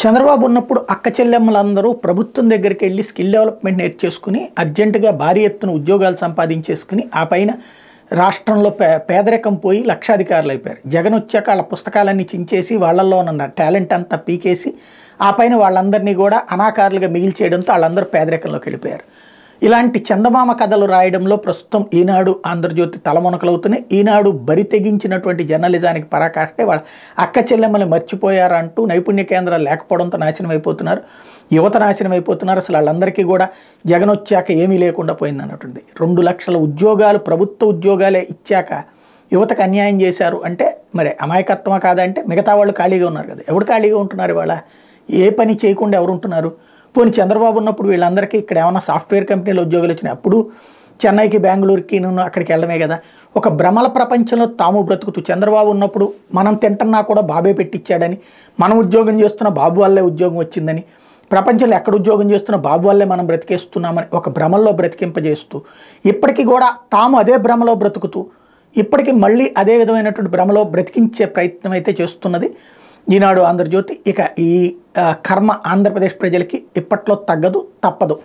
చంద్రబాబు ఉన్నప్పుడు అక్క చెల్లెమ్మలందరూ ప్రభుత్వం దగ్గరికి వెళ్ళి స్కిల్ డెవలప్మెంట్ నేర్చేసుకుని అర్జెంటుగా భారీ ఎత్తున ఉద్యోగాలు సంపాదించేసుకుని ఆ పైన రాష్ట్రంలో పేదరికం పోయి లక్షాధికారులు అయిపోయారు. జగన్ వచ్చాక వాళ్ళ పుస్తకాలన్నీ చించేసి వాళ్ళల్లో ఉన్న టాలెంట్ అంతా పీకేసి ఆ పైన వాళ్ళందరినీ కూడా అనాకారులుగా మిగిల్చేయడంతో వాళ్ళందరూ పేదరికంలోకి వెళ్ళిపోయారు. ఇలాంటి చందమామ కథలు రాయడంలో ప్రస్తుతం ఈనాడు ఆంధ్రజ్యోతి తలమునకలవుతున్నాయి. ఈనాడు బరి తెగించినటువంటి జర్నలిజానికి పరాకాష్టే వాళ్ళ అక్క చెల్లెమ్మలు మర్చిపోయారంటూ నైపుణ్య కేంద్రాలు లేకపోవడంతో నాశనం అయిపోతున్నారు, యువత నాశనం అయిపోతున్నారు. అసలు వాళ్ళందరికీ కూడా జగన్ వచ్చాక ఏమీ లేకుండా పోయింది అన్నటువంటి 2 లక్షల ఉద్యోగాలు ప్రభుత్వ ఉద్యోగాలే ఇచ్చాక యువతకు అన్యాయం చేశారు అంటే మరి అమాయకత్వమా కాదంటే మిగతా వాళ్ళు ఖాళీగా ఉన్నారు కదా. ఎవరు ఖాళీగా ఉంటున్నారు? ఇవాళ ఏ పని చేయకుండా ఎవరు ఉంటున్నారు? పోనీ చంద్రబాబు ఉన్నప్పుడు వీళ్ళందరికీ ఇక్కడ ఏమైనా సాఫ్ట్వేర్ కంపెనీలో ఉద్యోగాలు వచ్చినాయి. అప్పుడు చెన్నైకి బెంగళూరుకి అక్కడికి వెళ్ళడమే కదా. ఒక భ్రమల ప్రపంచంలో తాము బ్రతుకుతూ చంద్రబాబు ఉన్నప్పుడు మనం తింటున్నా కూడా బాబే పెట్టించాడని, మనం ఉద్యోగం చేస్తున్న బాబు వల్లే ఉద్యోగం వచ్చిందని, ప్రపంచంలో ఎక్కడ ఉద్యోగం చేస్తున్న బాబు వల్లే మనం బ్రతికేస్తున్నామని ఒక భ్రమల్లో బ్రతికింపజేస్తూ ఇప్పటికీ కూడా తాము అదే భ్రమలో బ్రతుకుతూ ఇప్పటికీ మళ్ళీ అదే విధమైనటువంటి భ్రమలో బ్రతికించే ప్రయత్నం అయితే చేస్తున్నది ఈనాడు ఆంధ్రజ్యోతి. ఇక ఈ కర్మ ఆంధ్రప్రదేశ్ ప్రజలకి ఇప్పట్లో తగ్గదు, తప్పదు.